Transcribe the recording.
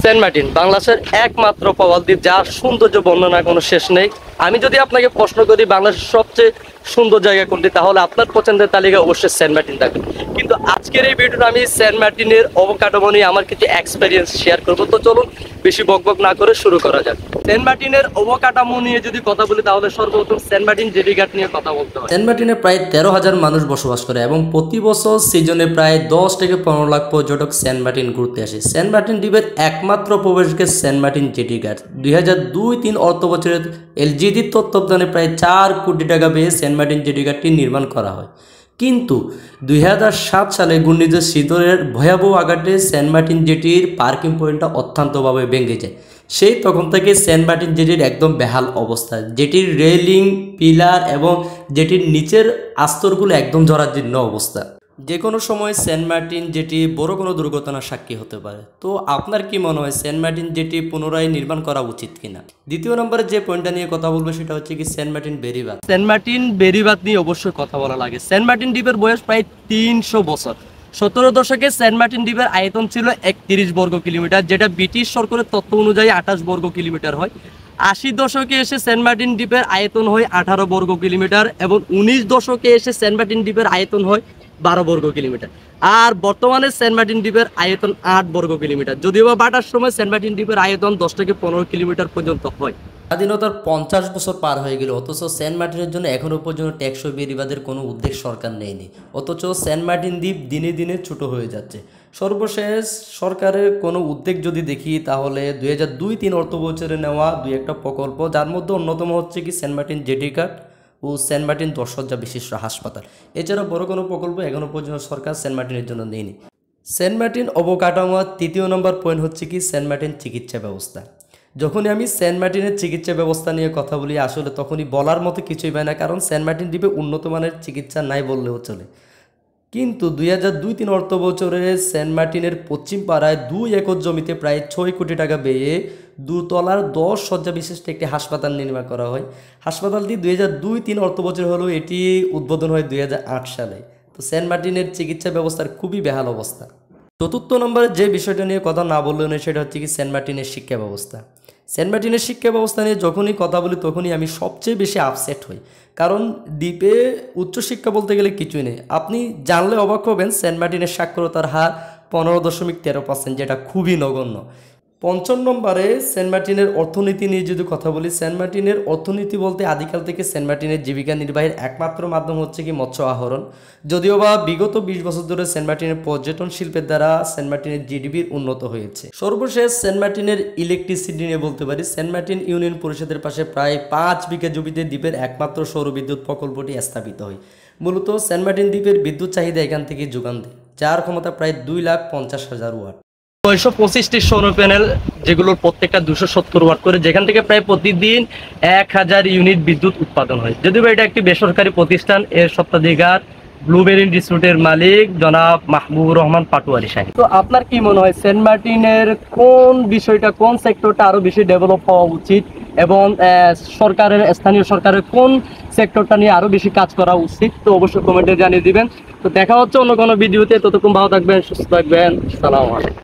Saint Martin বাংলাদেশের একমাত্র প্রবাল দ্বীপ, যার সৌন্দর্য বর্ণনা কোনো শেষ নেই। আমি যদি আপনাকে প্রশ্ন করি বাংলাদেশের সবচেয়ে সুন্দর জায়গা কোনটি, তাহলে আপনার পছন্দের তালিকা অবশ্যই সেন্ট মার্টিন থাকবে। কিন্তু আজকের এই ভিডিওটা আমি সেন্ট মার্টিনের অবকাঠামো নিয়ে আমার কিছু এক্সপেরিয়েন্স শেয়ার করবো। তো চলুন বেশি বকবক না করে শুরু করা যাক। সেন্ট মার্টিনের অবকাঠামো নিয়ে যদি কথা বলি, তাহলে সর্বপ্রথম সেন্ট মার্টিন জেটি ঘাট নিয়ে কথা বলতে হয়। সেন্ট মার্টিনে প্রায় 13,000 মানুষ বসবাস করে এবং প্রতি বছর সিজনে প্রায় 10 থেকে 15 লাখ পর্যটক সেন্ট মার্টিন ঘুরতে আসে। সেন্ট মার্টিন দ্বীপের একমাত্র প্রবেশগেট সেন্ট মার্টিন জেটি ঘাট। 2002-03 অর্থ বছরের এলজিডির তত্ত্বাবধানে প্রায় 4 কোটি টাকা ব্যয়ে সেন্ট মার্টিন জেটি ঘাটটি নির্মাণ করা হয়। কিন্তু 2007 সালে ঘূর্ণিঝড় সিদরের ভয়াবহ আঘাতে সেন্ট মার্টিন জেটির পার্কিং পয়েন্টটা অত্যন্তভাবে ভেঙে যায়। সেই তখন থেকে সেন্ট মার্টিন জেটির একদম বেহাল অবস্থা। জেটির রেলিং, পিলার এবং জেটির নিচের আস্তরগুলো একদম জরাজীর্ণ অবস্থা। যে কোনো সময় সেন্ট মার্টিন জেটি বড় কোনো দুর্ঘটনার সাক্ষী হতে পারে। তো আপনার কি মনে হয় সেন্ট মার্টিন জেটি পুনরায় নির্মাণ করা উচিত কিনা? দ্বিতীয় নম্বরে যে পয়েন্টটা নিয়ে কথা বলবো সেটা হচ্ছে কি সেন্ট মার্টিন বেড়িবাঁধ। সেন্ট মার্টিন বেড়িবাঁধ নিয়ে অবশ্যই কথা বলা লাগে। সেন্ট মার্টিন দ্বীপের বয়স প্রায় 300 বছর। 17 দশকে সেন্ট মার্টিন দ্বীপের আয়তন ছিল 31 বর্গ কিলোমিটার, যেটা ব্রিটিশ সরকারের তথ্য অনুযায়ী 28 বর্গ কিলোমিটার হয়। 80 দশকে এসে সেন্ট মার্টিন দ্বীপের আয়তন হয় 18 বর্গ কিলোমিটার এবং 19 দশকে এসে সেন্ট মার্টিন দ্বীপের আয়তন হয় 12 বর্গ কিলোমিটার। আর বর্তমানে সেন্ট মার্টিন দ্বীপের আয়তন 8 বর্গ কিলোমিটার। যদিও বা বাটার সময় সেন্ট মার্টিন দ্বীপের আয়তন 10 থেকে 15 কিলোমিটার পর্যন্ত হয়। স্বাধীনতার 50 বছর পার হয়ে গেল, অথচ সেন্ট মার্টিনের জন্য এখনও পর্যন্ত টেকসই বেড়িবাঁধের কোনো উদ্যোগ সরকার নেয়নি। অথচ সেন্ট মার্টিন দ্বীপ দিনে দিনে ছোট হয়ে যাচ্ছে। সর্বশেষ সরকারের কোনো উদ্যোগ যদি দেখি, তাহলে 2002-03 অর্থ বছরে নেওয়া 2-1টা প্রকল্প, যার মধ্যে অন্যতম হচ্ছে কি সেন্ট মার্টিন জেটি ঘাট ও সেন্ট মার্টিন 10 শয্যা বিশিষ্ট হাসপাতাল। এছাড়া বড় কোনো প্রকল্প এখনও পর্যন্ত সরকার সেন্ট মার্টিনের জন্য নেয়নি। সেন্ট মার্টিন অবকাঠামোর তৃতীয় নম্বর পয়েন্ট হচ্ছে কি সেন্ট মার্টিন চিকিৎসা ব্যবস্থা। যখনই আমি সেন্ট মার্টিনের চিকিৎসা ব্যবস্থা নিয়ে কথা বলি, আসলে তখনই বলার মতো কিছুই পাই না, কারণ সেন্ট মার্টিন দ্বীপে উন্নত মানের চিকিৎসা নাই বললেও চলে। কিন্তু 2002-03 অর্থ বছরে সেন্ট মার্টিনের পশ্চিম পাড়ায় 2 একর জমিতে প্রায় 6 কোটি টাকা ব্যয়ে 2 তলার 10 শয্যা বিশিষ্ট একটি হাসপাতাল নির্মাণ করা হয়। হাসপাতালটি 2002-03 অর্থ বছর হলেও এটি উদ্বোধন হয় 2008 সালে। তো সেন্ট মার্টিনের চিকিৎসা ব্যবস্থার খুবই বেহাল অবস্থা। চতুর্থ নম্বরে যে বিষয়টা নিয়ে কথা না বললেও নয়, সেটা হচ্ছে কি সেন্ট মার্টিনের শিক্ষা ব্যবস্থা। সেন্ট মার্টিনের শিক্ষা ব্যবস্থা নিয়ে যখনই কথা বলি, তখনই আমি সবচেয়ে বেশি আপসেট হই, কারণ দ্বীপে উচ্চশিক্ষা বলতে গেলে কিছুই নেই। আপনি জানলে অবাক হবেন, সেন্ট মার্টিনের সাক্ষরতার হার 15.13%, যেটা খুবই নগণ্য। পঞ্চম নম্বরে সেন্ট মার্টিনের অর্থনীতি নিয়ে যদি কথা বলি, সেন্ট মার্টিনের অর্থনীতি বলতে আদিকাল থেকে সেন্ট মার্টিনের জীবিকা নির্বাহের একমাত্র মাধ্যম হচ্ছে কি মৎস্য আহরণ। যদিও বা বিগত 20 বছর ধরে সেন্ট মার্টিনের পর্যটন শিল্পের দ্বারা সেন্ট মার্টিনের জিডিপির উন্নত হয়েছে। সর্বশেষ সেন্ট মার্টিনের ইলেকট্রিসিটি নিয়ে বলতে পারি, সেন্ট মার্টিন ইউনিয়ন পরিষদের পাশে প্রায় 5 বিঘা জমিতে দ্বীপের একমাত্র সৌরবিদ্যুৎ প্রকল্পটি স্থাপিত হয়। মূলত সেন্ট মার্টিন দ্বীপের বিদ্যুৎ চাহিদা এখান থেকে যোগান দেয়, যার ক্ষমতা প্রায় 2,50,000 ওয়াট। 925টি সৌর প্যানেল, যেগুলোর প্রত্যেকটা 270 ওয়াট করে, যেখান থেকে প্রায় প্রতিদিন 1000 ইউনিট বিদ্যুৎ উৎপাদন হয়। যদিও এটা একটি বেসরকারি প্রতিষ্ঠান, এর স্বত্বাধিকার ব্লুবেরি ইনস্টিটিউটের মালিক জনাব মাহবুবুর রহমান পাটোয়ারি সাহেব। তো আপনার কি মনে হয় সেন্ট মার্টিনের কোন বিষয়টা, কোন সেক্টরটা আরো বেশি ডেভেলপ হওয়া উচিত এবং সরকারের, স্থানীয় সরকারের কোন সেক্টরটা নিয়ে আরো বেশি কাজ করা উচিত? তো অবশ্যই কমেন্টে জানিয়ে দিবেন। তো দেখা হচ্ছে অন্য কোনো ভিডিওতে। ততক্ষণ ভালো থাকবেন, সুস্থ থাকবেন। সালাম আলাইকুম।